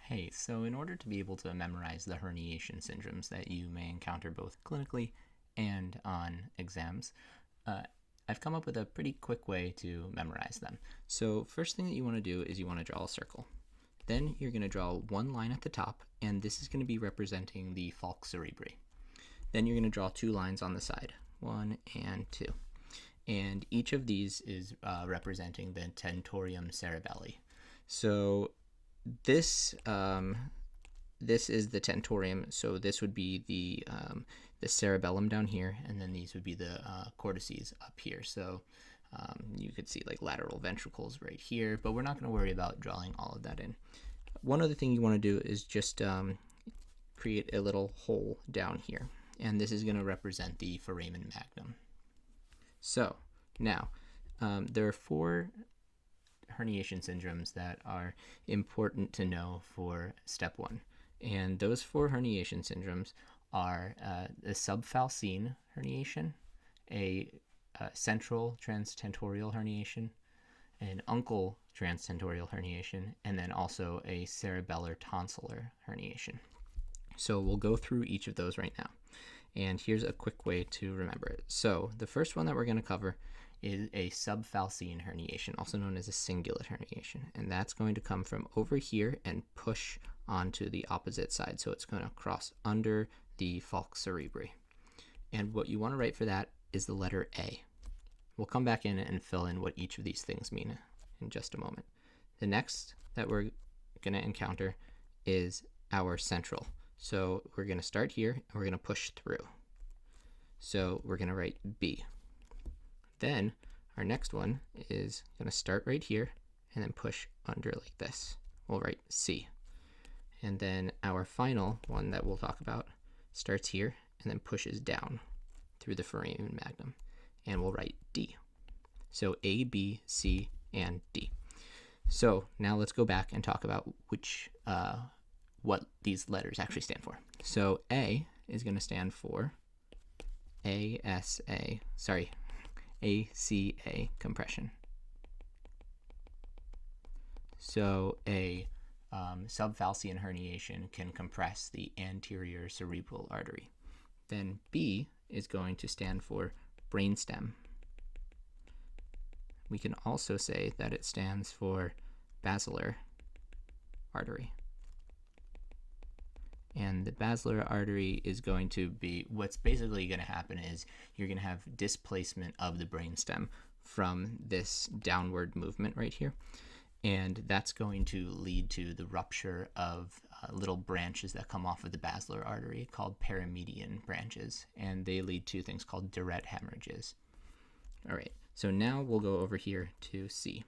Hey, so in order to be able to memorize the herniation syndromes that you may encounter both clinically and on exams, uh, I've come up with a pretty quick way to memorize them. So, first thing that you want to do is you want to draw a circle. Then you're going to draw one line at the top, and this is going to be representing the falx cerebri. Then you're going to draw two lines on the side, 1 and 2. And each of these is representing the tentorium cerebelli. So this this is the tentorium, so this would be the cerebellum down here, and then these would be the cortices up here. So you could see like lateral ventricles right here, but we're not going to worry about drawing all of that in. One other thing you want to do is just create a little hole down here, and this is going to represent the foramen magnum. So now there are four herniation syndromes that are important to know for step one. And those four herniation syndromes are a subfalcine herniation, a central transtentorial herniation, an uncal transtentorial herniation, and then also a cerebellar tonsillar herniation. So we'll go through each of those right now. And here's a quick way to remember it. So the first one that we're going to cover is a subfalcine herniation, also known as a cingulate herniation. And that's going to come from over here and push onto the opposite side. So it's going to cross under the falx cerebri. And what you want to write for that is the letter A. We'll come back in and fill in what each of these things mean in just a moment. The next that we're going to encounter is our central. So we're going to start here and we're going to push through. So we're going to write B. Then our next one is going to start right here and then push under like this. We'll write C. And then our final one that we'll talk about starts here and then pushes down through the foramen magnum. And we'll write D. So A, B, C, and D. So now let's go back and talk about what these letters actually stand for. So A is going to stand for ACA compression. So a subfalcine herniation can compress the anterior cerebral artery. Then B is going to stand for brainstem. We can also say that it stands for basilar artery. And the basilar artery is going to be, what's basically going to happen is you're going to have displacement of the brainstem from this downward movement right here. And that's going to lead to the rupture of little branches that come off of the basilar artery called paramedian branches. And they lead to things called Direct hemorrhages. All right, so now we'll go over here to C.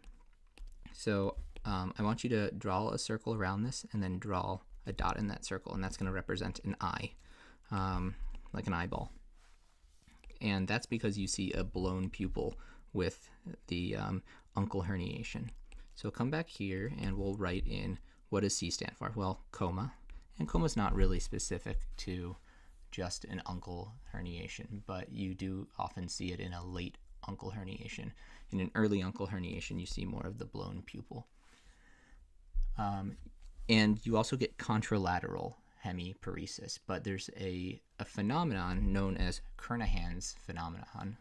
So I want you to draw a circle around this and then draw a dot in that circle, and that's going to represent an eye, like an eyeball. And that's because you see a blown pupil with the uncal herniation. So come back here and we'll write in, what does C stand for? Well, coma. And coma is not really specific to just an uncal herniation, but you do often see it in a late uncal herniation. In an early uncal herniation, you see more of the blown pupil. And you also get contralateral hemiparesis, but there's a phenomenon known as Kernahan's phenomenon.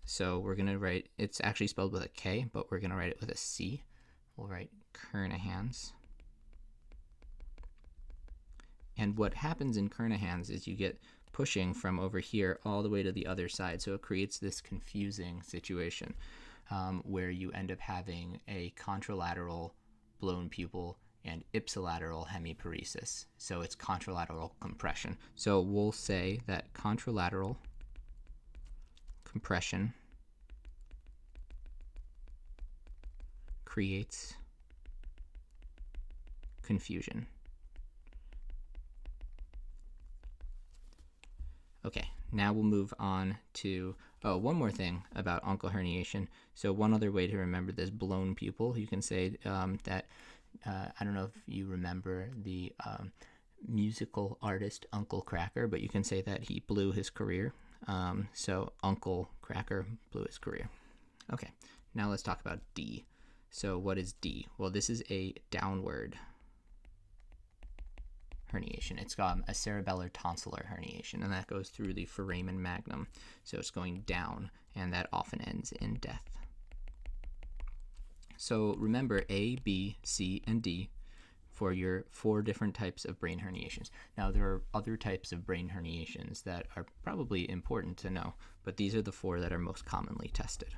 So we're going to write, it's actually spelled with a K, but we're going to write it with a C. We'll write Kernahan's. And what happens in Kernahan's is you get pushing from over here all the way to the other side. So it creates this confusing situation where you end up having a contralateral blown pupil and ipsilateral hemiparesis. So it's contralateral compression. So we'll say that contralateral compression creates confusion. Okay, now we'll move on to, one more thing about uncal herniation. So one other way to remember this blown pupil, you can say that, I don't know if you remember the musical artist Uncle Kracker, but you can say that he blew his career. So Uncle Kracker blew his career. Okay, now let's talk about D. So what is D? Well, this is a downward herniation. It's got a cerebellar tonsillar herniation, and that goes through the foramen magnum. So it's going down, and that often ends in death. So remember A, B, C, and D for your 4 different types of brain herniations. Now, there are other types of brain herniations that are probably important to know, but these are the 4 that are most commonly tested.